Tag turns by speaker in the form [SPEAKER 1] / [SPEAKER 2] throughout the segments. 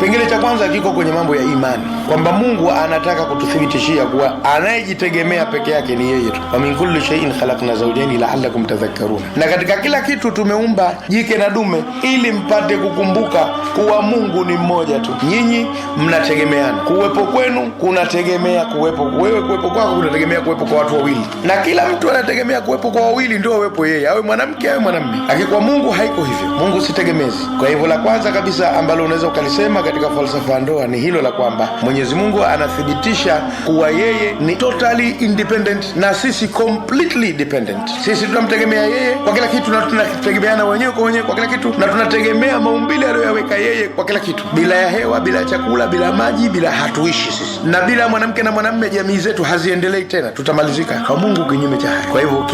[SPEAKER 1] Kipengele cha kwanza kiko kwenye mambo ya imani, kwamba Mungu anataka kututhibitishia kuwa anayejitegemea peke yake ni yeye tu. Wa min kulli shay'in khalaqna zawjayn la'allakum tadhakkarun, na katika kila kitu tumeumba jike na dume ili mpate kukumbuka kuwa Mungu ni mmoja tu. Nyinyi mnategemeana, kuwepo kwenu kunategemea kuwepo kwako kunategemea kuwepo kwa watu wawili, na kila mtu anategemea kuwepo kwa wawili ndio awepo yeye, awe mwanamke awe mwanamume. Lakini kwa Mungu haiko hivyo. Mungu si tegemezi. Kwa hivyo la kwanza kabisa ambalo unaweza ukalisema katika falsafa ya ndoa ni hilo la kwamba Mwenyezi Mungu anathibitisha kuwa yeye ni totally independent na sisi completely dependent. Sisi tunamtegemea yeye kwa kila kitu, na tunategemeana wenyewe kwa wenyewe kwa kila kitu, na tunategemea maumbile aliyoweka yeye kwa kila kitu. Bila ya hewa, bila chakula, bila maji, bila hatuishi sisi. Na bila mwanamke na mwanamume jamii zetu haziendelei tena, tutamalizika. Kwa Mungu kinyume cha haya. Kwa hivyo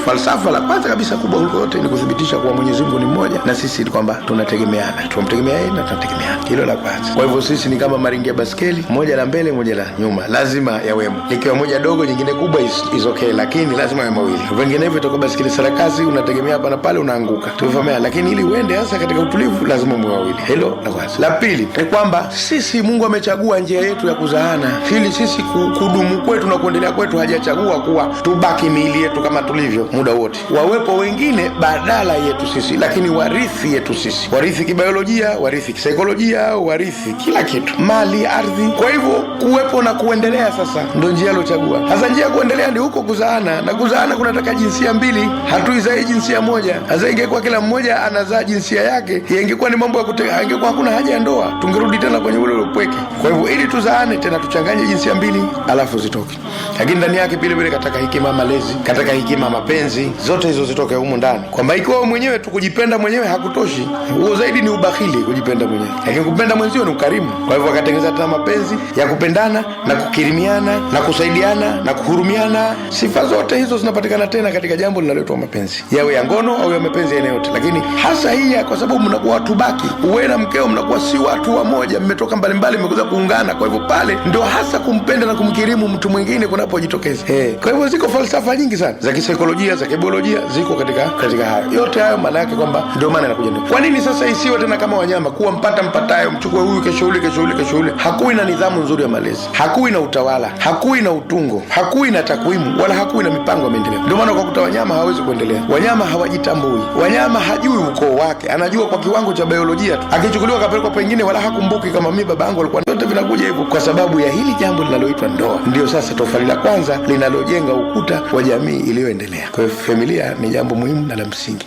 [SPEAKER 1] falsafa la kwanza kabisa kubwa kuliko yote ni kuthibitisha kuwa Mwenyezi Mungu ni mmoja na sisi kwamba tunategemeana. Tunamtegemea yeye na tunategemeana. Hilo la kwanza. Kwa hivyo sisi ni kama maringi ya baskeli, moja la mbele, moja la nyuma. Lazima yawemo. Likiwa moja dogo nyingine kubwa is okay, lakini lazima yawe mawili. Vinginevyo itakuwa baskeli sarakasi, unategemea hapa na pale unaanguka. Tumefahamia, lakini ili uende hasa katika utulivu lazima mwe wawili. Hilo la kwanza. La pili ni kwamba sisi Mungu amechagua njia yetu ya kuzaana. Ili sisi kudumu kwetu na kuendelea kwetu hajachagua kuwa tubaki miili yetu kama tulivyo muda wote. Wawepo wengine badala yetu sisi, lakini warithi yetu sisi. Warithi kibiolojia, warithi kisaikolojia, warithi kila kitu. Mali, ardhi. Kwa hivyo kuwepo na kuendelea sasa ndio njia alochagua. Sasa njia ya kuendelea ndio huko kuzaana. Na kuzaana kunataka jinsia mbili. Hatuizai jinsia moja. Sasa ingekuwa kila mmoja anazaa jinsia yake, ingekuwa ni mambo ya ingekuwa hakuna haja ya ndoa. Tungerudi tena kwenye ule upweke. Kwa hivyo ili tuzaane tena tuchanganye jinsia mbili alafu zitoke. Lakini ndani yake vile vile kataka hekima malezi, kataka hekima mapenzi, zote hizo zitoke humu ndani. Kwamba ikiwa wewe mwenyewe tu kujipenda mwenyewe hakutoshi, huo zaidi ni ubakhili kujipenda mwenyewe. Lakini kupenda mwenzio ni ukarimu. Kwa hivyo akatengeneza tena mapenzi ya kupendana na kukirimiana na kusaidiana na kuhurumiana. Sifa zote hizo zinapatikana tena katika jambo linaloitwa mapenzi. Yawe ya ngono au ya mapenzi aina yote. Lakini hasa hii kwa sababu mnakuwa watu baki. Wewe na mkeo mnakuwa si watu wa moja, mmetoka mbalimbali mmekuja kuungana. Kwa hivyo pale ndio hasa kumpenda na kumkirimu mtu mwingine kunapojitokeza. Kwa hivyo ziko falsafa nyingi sana za kisaikolojia, za kibiolojia ziko katika hayo. Yote hayo maana yake kwamba ndio maana inakuja ndio. Kwa nini sasa isiwe tena kama wanyama kuwa mpatayo, mchukue huyu kesho yule? Hakui na nidhamu nzuri ya malezi, hakui na utawala, hakui na utungo, hakui na takwimu, wala hakui na mipango ya maendeleo. Ndio maana ukakuta wanyama hawezi kuendelea. Wanyama hawajitambui. Wanyama hajui ukoo wake, anajua kwa kiwango cha biolojia tu. Akichukuliwa kapelekwa pengine wala hakumbuki kama mimi baba yangu alikuwa. Yote vinakuja hivyo kwa sababu ya hili jambo linaloitwa ndoa. Ndio sasa tofali la kwanza linalojenga ukuta wa jamii iliyoendelea. Kwa hiyo familia ni jambo muhimu na la msingi.